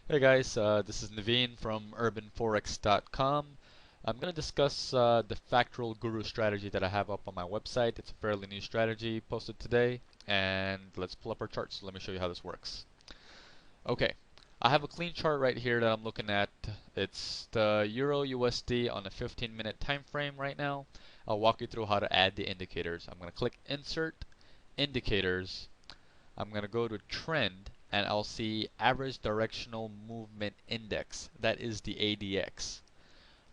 Hey guys, this is Naveen from urbanforex.com. I'm going to discuss the Factoral Guru strategy that I have up on my website. It's a fairly new strategy posted today, and let's pull up our charts. Let me show you how this works. Okay, I have a clean chart right here that I'm looking at. It's the Euro USD on a 15-minute time frame right now. I'll walk you through how to add the indicators. I'm going to click Insert, Indicators. I'm going to go to Trend, and I'll see Average Directional Movement Index. That is the ADX.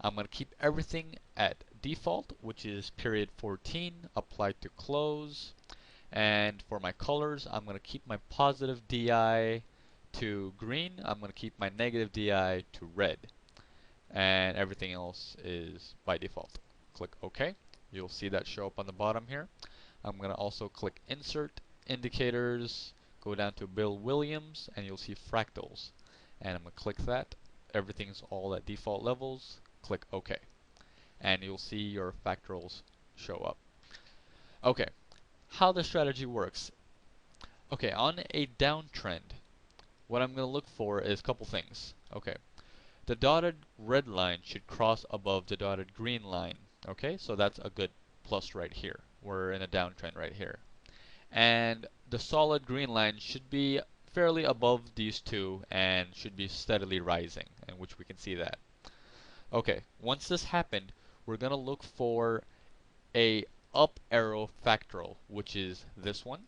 I'm going to keep everything at default, which is period 14, apply to close. And for my colors, I'm going to keep my positive DI to green. I'm going to keep my negative DI to red. And everything else is by default. Click OK. You'll see that show up on the bottom here. I'm going to also click Insert, Indicators, go down to Bill Williams, and you'll see fractals. And I'm going to click that. Everything's all at default levels. Click OK. And you'll see your factorals show up. Okay, how the strategy works. Okay, on a downtrend, what I'm going to look for is a couple things. Okay, the dotted red line should cross above the dotted green line. Okay, so that's a good plus right here. We're in a downtrend right here. And the solid green line should be fairly above these two and should be steadily rising, in which we can see that. Okay, once this happened, we're going to look for a up arrow factoral, which is this one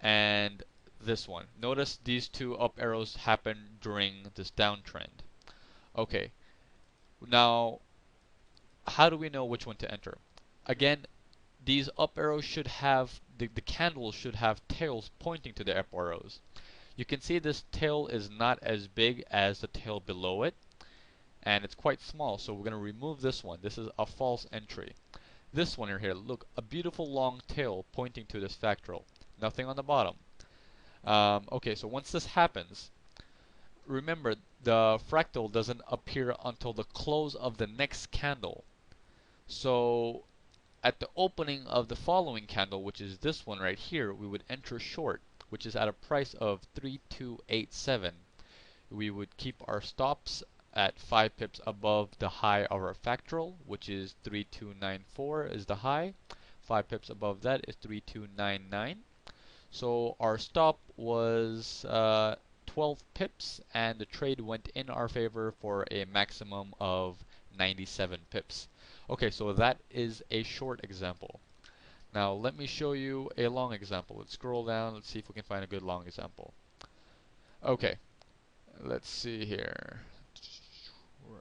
and this one. Notice these two up arrows happen during this downtrend. Okay, now how do we know which one to enter? Again, these up arrows should have, the candles should have tails pointing to the up arrows. You can see this tail is not as big as the tail below it, and it's quite small, so we're going to remove this one. This is a false entry. This one here, look, a beautiful long tail pointing to this factoral. Nothing on the bottom. Okay, so once this happens, remember the fractal doesn't appear until the close of the next candle. So at the opening of the following candle, which is this one right here, we would enter short, which is at a price of 3287. We would keep our stops at 5 pips above the high of our factoral, which is 3294 is the high. 5 pips above that is 3299. So our stop was 12 pips, and the trade went in our favor for a maximum of 97 pips. Okay, so that is a short example. Now let me show you a long example. Let's scroll down. Let's see if we can find a good long example. Okay, let's see here. Let's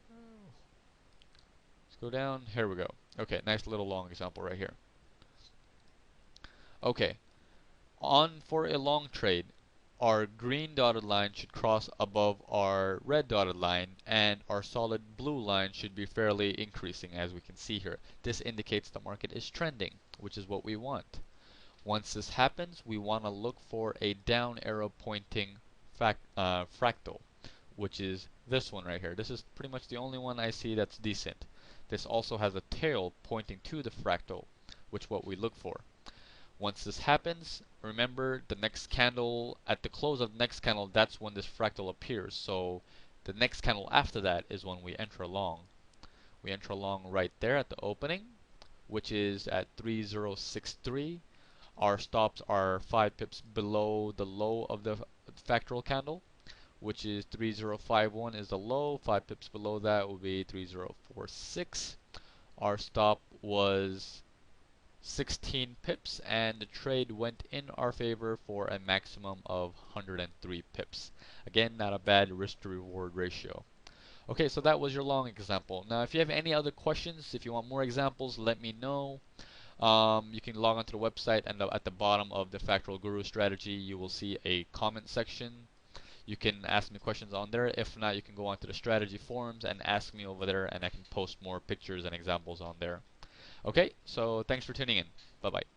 go down. Here we go. Okay, nice little long example right here. Okay, for a long trade, our green dotted line should cross above our red dotted line, and our solid blue line should be fairly increasing, as we can see here. This indicates the market is trending, which is what we want. Once this happens, we want to look for a down arrow pointing fractal, which is this one right here. This is pretty much the only one I see that's decent. This also has a tail pointing to the fractal, which is what we look for. Once this happens, remember the next candle, at the close of the next candle, that's when this fractal appears. So the next candle after that is when we enter long. We enter long right there at the opening, which is at 3063. Our stops are 5 pips below the low of the factoral candle, which is 3051 is the low. 5 pips below that will be 3046. Our stop was 16 pips, and the trade went in our favor for a maximum of 103 pips. Again, not a bad risk to reward ratio. Okay, so that was your long example. Now, if you have any other questions, if you want more examples, let me know. You can log onto the website, and at the bottom of the Factoral Guru strategy, you will see a comment section. You can ask me questions on there. If not, you can go onto the strategy forums and ask me over there, and I can post more pictures and examples on there. Okay, so thanks for tuning in. Bye bye.